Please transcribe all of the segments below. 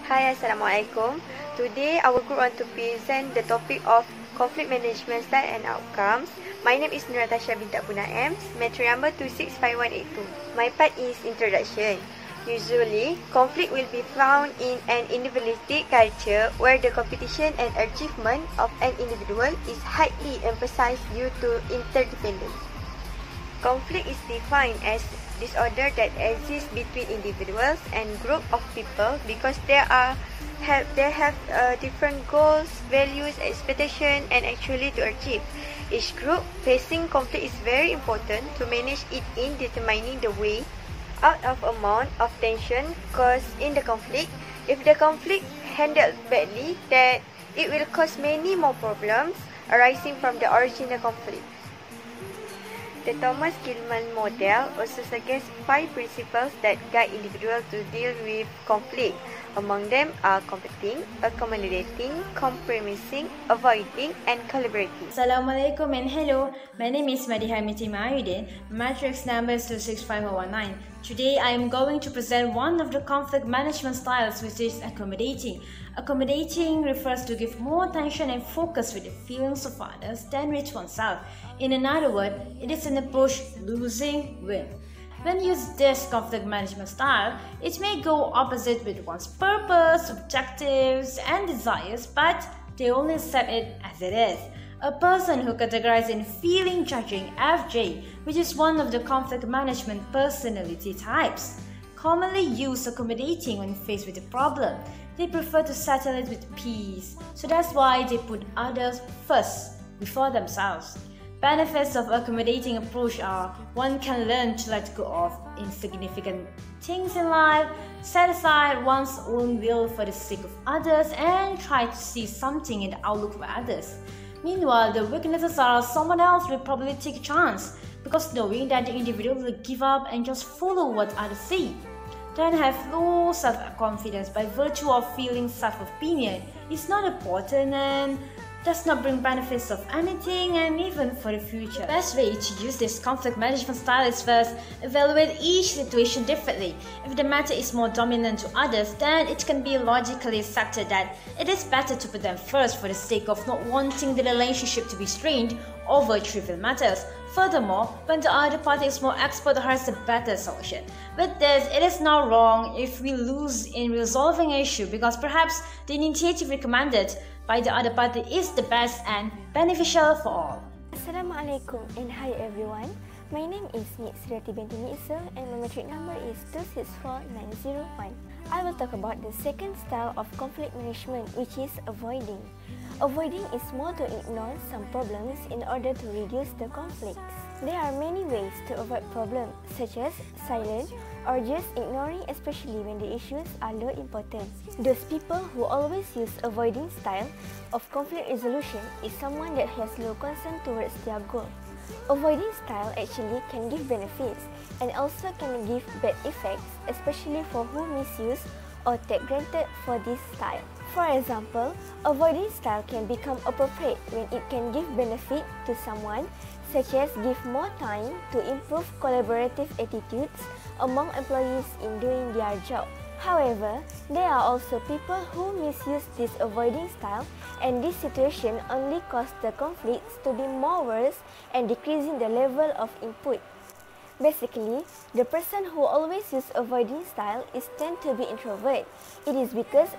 Hi, Assalamualaikum. Today, our group want to present the topic of conflict management style and outcomes. My name is NATASHA BINTI NAIM, Matric number 265182. My part is introduction. Usually, conflict will be found in an individualistic culture where the competition and achievement of an individual is highly emphasized due to interdependence. Conflict is defined as disorder that exists between individuals and group of people because they have different goals, values, expectations, and actually to achieve. Each group facing conflict is very important to manage it in determining the way out of amount of tension caused in the conflict. If the conflict handled badly, then it will cause many more problems arising from the original conflict. The Thomas Gilman model also suggests 5 principles that guide individuals to deal with conflict. Among them are competing, accommodating, compromising, avoiding, and collaborating. Assalamualaikum and hello. My name is MAHAYUDIN. Matric number is 265119. Today I am going to present one of the conflict management styles, which is accommodating. Accommodating refers to give more attention and focus with the feelings of others than with oneself. In another word, it is an approach losing-win. When used this conflict management style, it may go opposite with one's purpose, objectives, and desires, but they only accept it as it is. A person who categorizes in feeling judging FJ, which is one of the conflict management personality types, commonly use accommodating when faced with a problem. They prefer to settle it with peace, so that's why they put others first before themselves. Benefits of accommodating approach are: one can learn to let go of insignificant things in life, set aside one's own will for the sake of others, and try to see something in the outlook of others. Meanwhile, the weaknesses are someone else will probably take a chance because knowing that the individual will give up and just follow what others say. Then have low self-confidence by virtue of feeling self-opinion is not important and does not bring benefits of anything and even for the future. The best way to use this conflict management style is first, evaluate each situation differently. If the matter is more dominant to others, then it can be logically accepted that it is better to put them first for the sake of not wanting the relationship to be strained over trivial matters. Furthermore, when the other party is more expert or has a better solution. With this, it is not wrong if we lose in resolving an issue because perhaps the initiative recommended by the other party is the best and beneficial for all. Assalamualaikum and hi everyone. My name is SURIATI binti Ssca and my matric number is 264901. I will talk about the second style of conflict management, which is avoiding. Avoiding is more to ignore some problems in order to reduce the conflicts. There are many ways to avoid problems, such as silence or just ignoring, especially when the issues are low importance. Those people who always use avoiding style of conflict resolution is someone that has low concern towards their goal. Avoiding style actually can give benefits and also can give bad effects, especially for who misuse or take granted for this style. For example, avoiding style can become appropriate when it can give benefit to someone, such as give more time to improve collaborative attitudes among employees in doing their job. However, there are also people who misuse this avoiding style, and this situation only causes the conflicts to be more worse and decreasing the level of input. Basically, the person who always use avoiding style is tend to be introvert. It is because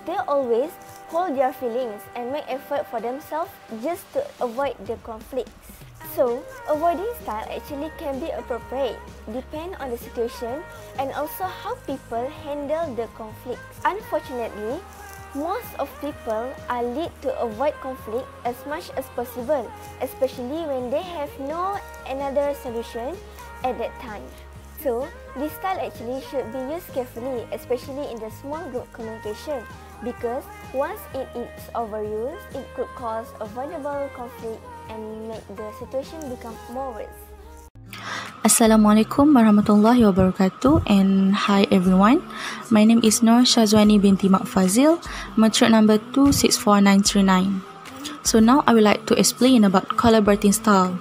they always hold their feelings and make effort for themselves just to avoid the conflicts. So, avoiding style actually can be appropriate, depend on the situation and also how people handle the conflicts. Unfortunately, most of people are led to avoid conflict as much as possible, especially when they have no another solution at that time. So, this style actually should be used carefully, especially in the small group communication, because once it is overused, it could cause avoidable conflict and make the situation become more worse. Assalamualaikum warahmatullahi wabarakatuh and hi everyone. My name is SYAZWANI binti FAZIL, matric number 264939. So now I would like to explain about collaborating style.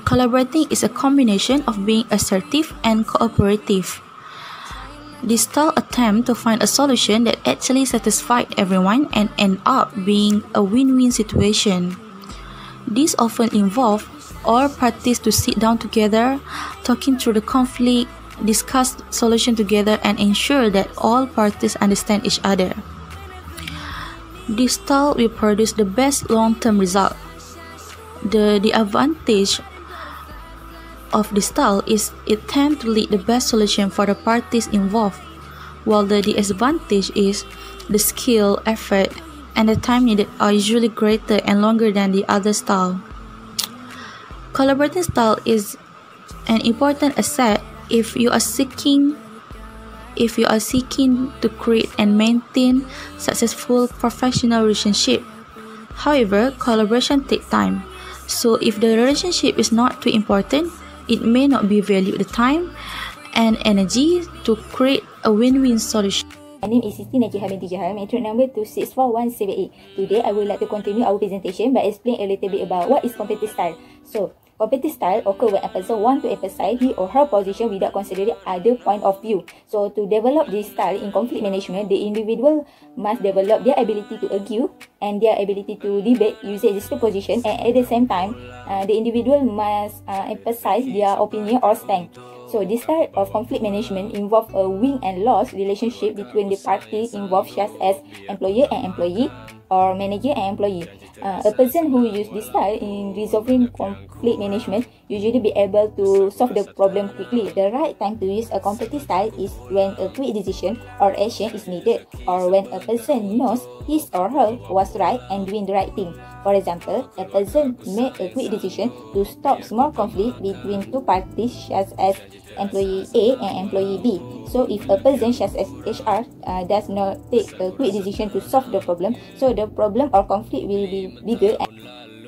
Collaborating is a combination of being assertive and cooperative. This style attempt to find a solution that actually satisfied everyone and end up being a win-win situation. This often involves all parties to sit down together, talking through the conflict, discuss solution together, and ensure that all parties understand each other. This style will produce the best long-term result. The advantage of this style is it tends to lead the best solution for the parties involved, while the disadvantage is the skill, effort, and the time needed are usually greater and longer than the other style. Collaborating style is an important asset if you are seeking to create and maintain successful professional relationship. However, collaboration takes time. So if the relationship is not too important, it may not be valued the time and energy to create a win-win solution. My name is SITI NAJIHAH binti JAHAL, Matric number 264178. Today, I would like to continue our presentation by explaining a little bit about what is competitive style. So, competitive style occurs when a person wants to emphasize his or her position without considering other point of view. So, to develop this style in conflict management, the individual must develop their ability to argue and their ability to debate using existing position, and at the same time, the individual must emphasize their opinion or stand. So, this type of conflict management involves a win and loss relationship between the parties involved, such as employer and employee or manager and employee. A person who uses this style in resolving conflict management usually be able to solve the problem quickly. The right time to use a competitive style is when a quick decision or action is needed, or when a person knows his or her was right and doing the right thing. For example, a person made a quick decision to stop small conflict between two parties, such as employee A and employee B. So, if a person such as HR does not take a quick decision to solve the problem, so the problem or conflict will be bigger.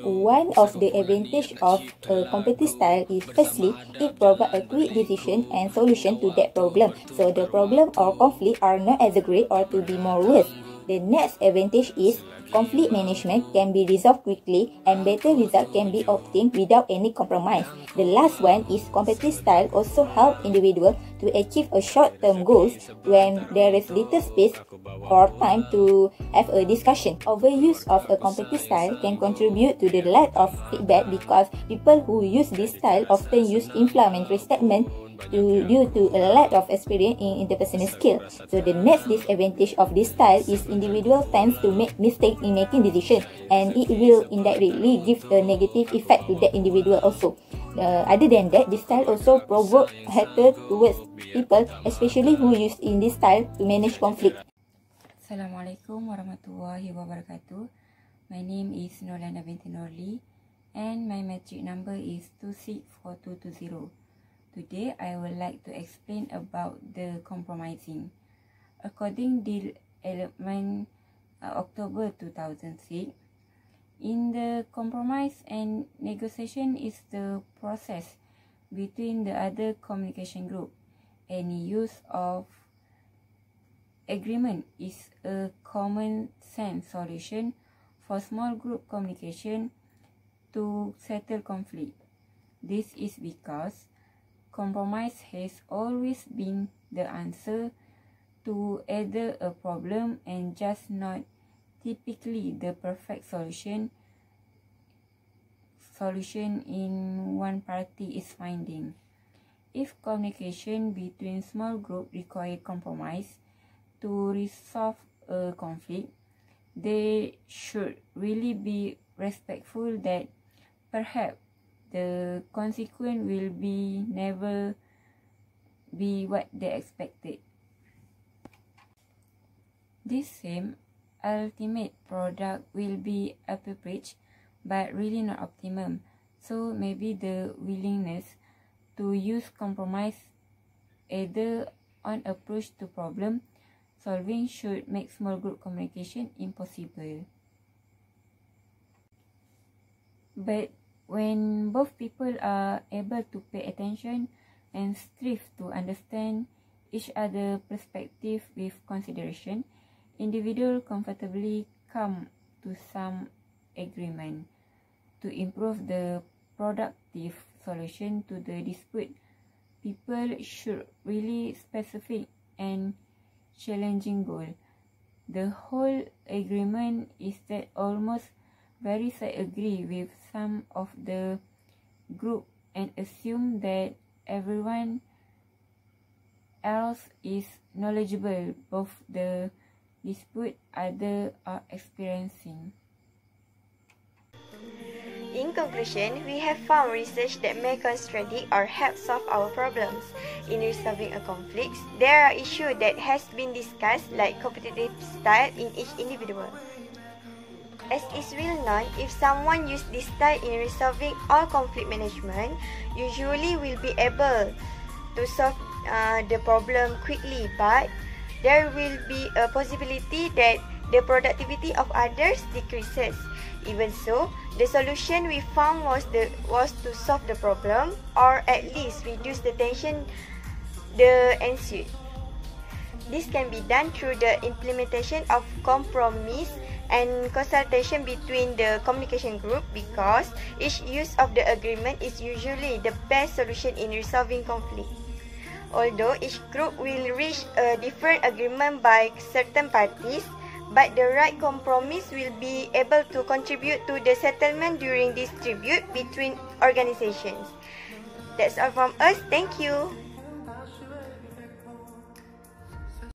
One of the advantages of a competitive style is, firstly, it provides a quick decision and solution to that problem. So, the problem or conflict are not exaggerate or to be more worse. The next advantage is conflict management can be resolved quickly and better result can be obtained without any compromise. The last one is competitive style also help individuals to achieve a short-term goals when there is little space or time to have a discussion. Overuse of a competitive style can contribute to the lack of feedback because people who use this style often use inflammatory statements due to a lack of experience in interpersonal skill. So the next disadvantage of this style is individual tends to make mistakes in making decisions, and it will indirectly give a negative effect to that individual also. Other than that, this style also provoke hatred towards people, especially who use in this style to manage conflict. Assalamualaikum warahmatullahi wabarakatuh. My name is NURLIYANA binti NORLI and my matric number is 264220. Today, I would like to explain about the compromising. According to development October 2006, in the compromise and negotiation is the process between the other communication group. Any use of agreement is a common sense solution for small group communication to settle conflict. This is because compromise has always been the answer to either a problem and just not typically the perfect solution in one party is finding. If communication between small group require compromise to resolve a conflict, they should really be respectful that perhaps the consequence will be never be what they expected. This same ultimate product will be appropriate but really not optimum. So maybe the willingness to use compromise either on approach to problem solving should make small group communication impossible. But when both people are able to pay attention and strive to understand each other's perspective with consideration, individuals comfortably come to some agreement to improve the productive solution to the dispute. People should really specific and challenging goal. The whole agreement is that almost very side agree with some of the group and assume that everyone else is knowledgeable of the dispute others are experiencing. In conclusion, we have found research that may contradict or help solve our problems. In resolving a conflict, there are issues that has been discussed like competitive style in each individual. As is well known, if someone uses this style in resolving all conflict management, usually will be able to solve the problem quickly, but there will be a possibility that the productivity of others decreases. Even so, the solution we found was to solve the problem, or at least reduce the tension that ensued. This can be done through the implementation of compromise and consultation between the communication group, because each use of the agreement is usually the best solution in resolving conflict. Although each group will reach a different agreement by certain parties, but the right compromise will be able to contribute to the settlement during dispute between organizations. That's all from us. Thank you.